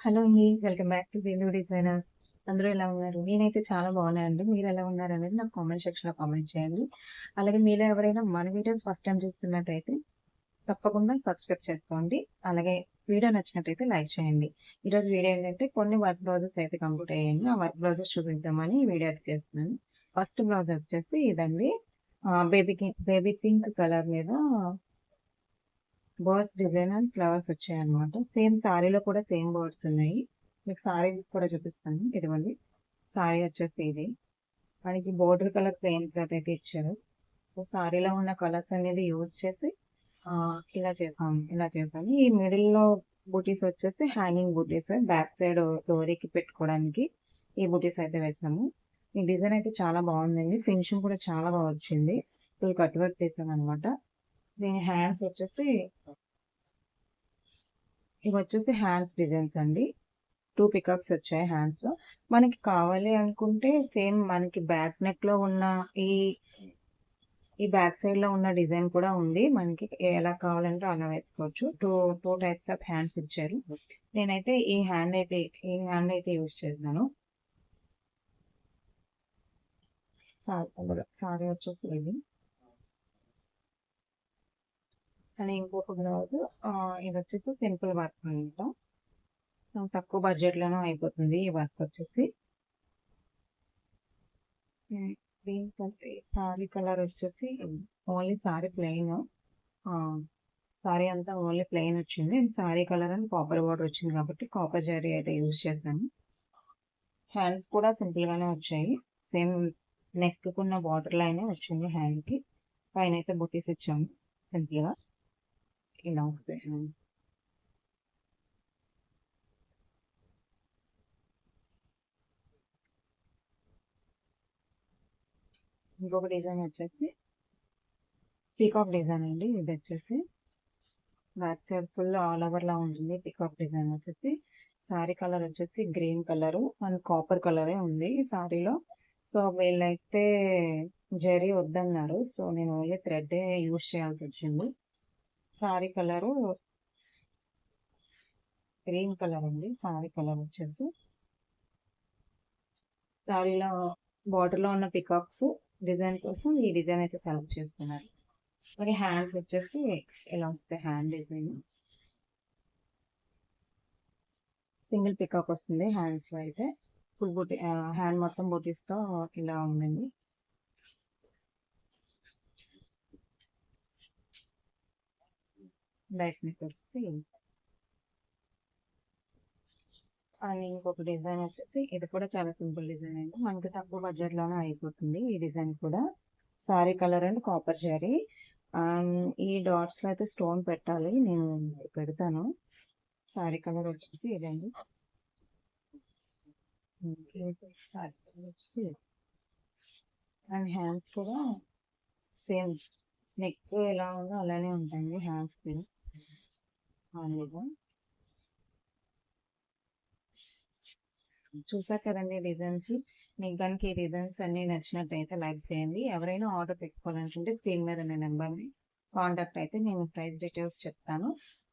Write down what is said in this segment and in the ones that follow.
Hello అండి. Welcome back to Venu designers. అందరూ ఎలా ఉన్నారు? నేనైతే చాలా బాగున్నానండి. మీరు ఎలా ఉన్నారనేది నాకు కామెంట్ సెక్షన్‌లో కామెంట్ చేయండి. అలాగే మీలో ఎవరైనా మన వీడియోస్ ఫస్ట్ టైమ్ చూస్తున్నట్టయితే తప్పకుండా సబ్స్క్రైబ్ చేసుకోండి. అలాగే వీడియో నచ్చినట్టయితే లైక్ చేయండి. ఈరోజు వీడియో ఏంటంటే కొన్ని వర్క్ బ్లౌజెస్ అయితే కంప్లీట్ అయ్యాయి. ఆ వర్క్ బ్లౌజెస్ చూపిద్దామని ఈ వీడియో అయితే చేస్తున్నాను. ఫస్ట్ బ్లౌజ్ వచ్చేసి ఇదండి. బేబీ పింక్ కలర్ మీద బర్డ్స్ డిజైన్ అండ్ ఫ్లవర్స్ వచ్చాయన్నమాట. సేమ్ సారీలో కూడా సేమ్ బర్డ్స్ ఉన్నాయి. మీకు సారీ కూడా చూపిస్తాను. ఇదిగోండి సారీ వచ్చేసి ఇది. మనకి బోర్డర్ కలర్ ప్లెయిన్ క్లాత్ అయితే ఇచ్చారు. సో సారీలో ఉన్న కలర్స్ అనేది యూజ్ చేసి ఇలా చేసాము. ఈ మిడిల్లో బూటీస్ వచ్చేసి హ్యాంగింగ్ బూటీస్. బ్యాక్ సైడ్ డోరీకి పెట్టుకోవడానికి ఈ బూటీస్ అయితే వేసాము. ఈ డిజైన్ అయితే చాలా బాగుందండి. ఫినిషింగ్ కూడా చాలా బాగా వచ్చింది. ఫుల్ కట్ వర్క్ వేసాను అనమాట. దీని హ్యాండ్స్ వచ్చేసి ఇవి వచ్చేసి హ్యాండ్స్ డిజైన్స్ అండి. 2 పికాక్స్ వచ్చాయి హ్యాండ్స్ లో. మనకి కావాలి అనుకుంటే సేమ్ మనకి బ్యాక్ నెక్ లో ఉన్న ఈ ఈ బ్యాక్ సైడ్ లో ఉన్న డిజైన్ కూడా ఉంది. మనకి ఎలా కావాలంటే అలా వేసుకోవచ్చు. టూ టైప్స్ ఆఫ్ హ్యాండ్స్ ఇచ్చారు. నేనైతే ఈ హ్యాండ్ అయితే యూజ్ చేశాను. సారీ వచ్చేసి ఇది. అండ్ ఇంకొక బ్లౌజ్ ఇది వచ్చేసి సింపుల్ వర్క్ అనమాట. తక్కువ బడ్జెట్ లోనే అయిపోతుంది ఈ వర్క్ వచ్చేసి. దీనికంటే సారీ కలర్ వచ్చేసి ఓన్లీ సారీ ప్లెయిన్. సారీ అంతా ఓన్లీ ప్లెయిన్ వచ్చింది. సారీ కలర్ అని కాపర్ బార్డర్ వచ్చింది కాబట్టి కాపర్ జరీ అయితే యూజ్ చేశాను. హ్యాండ్స్ కూడా సింపుల్ గానే వచ్చాయి. సేమ్ నెక్ కున్న బార్డర్ లైనే వచ్చింది హ్యాండ్ కి. పైన అయితే బుటీస్ ఇచ్చాము సింపుల్ గా. ఇలా వస్తాయి హ్యాండ్స్. ఇంకొక డిజైన్ వచ్చేసి పీకాక్ డిజైన్ అండి. ఇది వచ్చేసి back side full all over లా ఉంటుంది. పికాక్ డిజైన్ వచ్చేసి సారీ కలర్ వచ్చేసి గ్రీన్ కలర్ అండ్ కాపర్ కలరే ఉంది ఈ సారీలో. సో వీళ్ళైతే జరీ వద్దన్నారు. సో నేను ఓన్లీ థ్రెడ్ యూజ్ చేయాల్సి వచ్చింది. సారీ కలరు గ్రీన్ కలర్ ఉంది. సారీ కలర్ వచ్చేసి సారీలో బార్డర్ లో ఉన్న పికాక్స్ డిజైన్ కోసం ఈ డిజైన్ అయితే సెలెక్ట్ చేసుకున్నారు. మరి హ్యాండ్స్ వచ్చేసి ఇలా వస్తాయి. హ్యాండ్ డిజైన్ సింగిల్ పికాక్ వస్తుంది హ్యాండ్స్ లో అయితే. ఫుల్ బూటీ హ్యాండ్ మొత్తం బూటీస్ తో ఇలా ఉందండి. బ్యాక్ నెక్ వచ్చేసి అండ్ ఇంకొక డిజైన్ వచ్చేసి ఇది కూడా చాలా సింపుల్ డిజైన్ అండి. మనకి తక్కువ బడ్జెట్ లోనే అయిపోతుంది ఈ డిజైన్ కూడా. Sorry colour and copper zari and ఈ డాట్స్ లో అయితే స్టోన్ పెట్టాలి. నేను పెడతాను. సారీ కలర్ వచ్చేసి ఇదండి. సారీ కలర్ వచ్చేసి అండ్ హ్యాండ్స్ కూడా సేమ్ నెక్ ఎలా ఉందో అలానే ఉంటాయండి హ్యాండ్స్ కూడా. చూసారు కదండి డిజైన్స్. మీకు కనుక ఈ డిజైన్స్ అన్ని నచ్చినట్టయితే లైక్ చేయండి. ఎవరైనా ఆర్డర్ పెట్టుకోవాలనుకుంటే స్క్రీన్ మీద ఉన్న నెంబర్ని కాంటాక్ట్ అయితే నేను ప్రైస్ డీటెయిల్స్ చెప్తాను.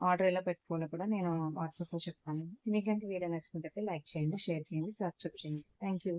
ఆర్డర్ ఎలా పెట్టుకోవాలో కూడా నేను వాట్సాప్లో చెప్తాను. మీకు కనుక వీడియో నచ్చినట్టయితే లైక్ చేయండి, షేర్ చేయండి, సబ్స్క్రైబ్ చేయండి. Thank you.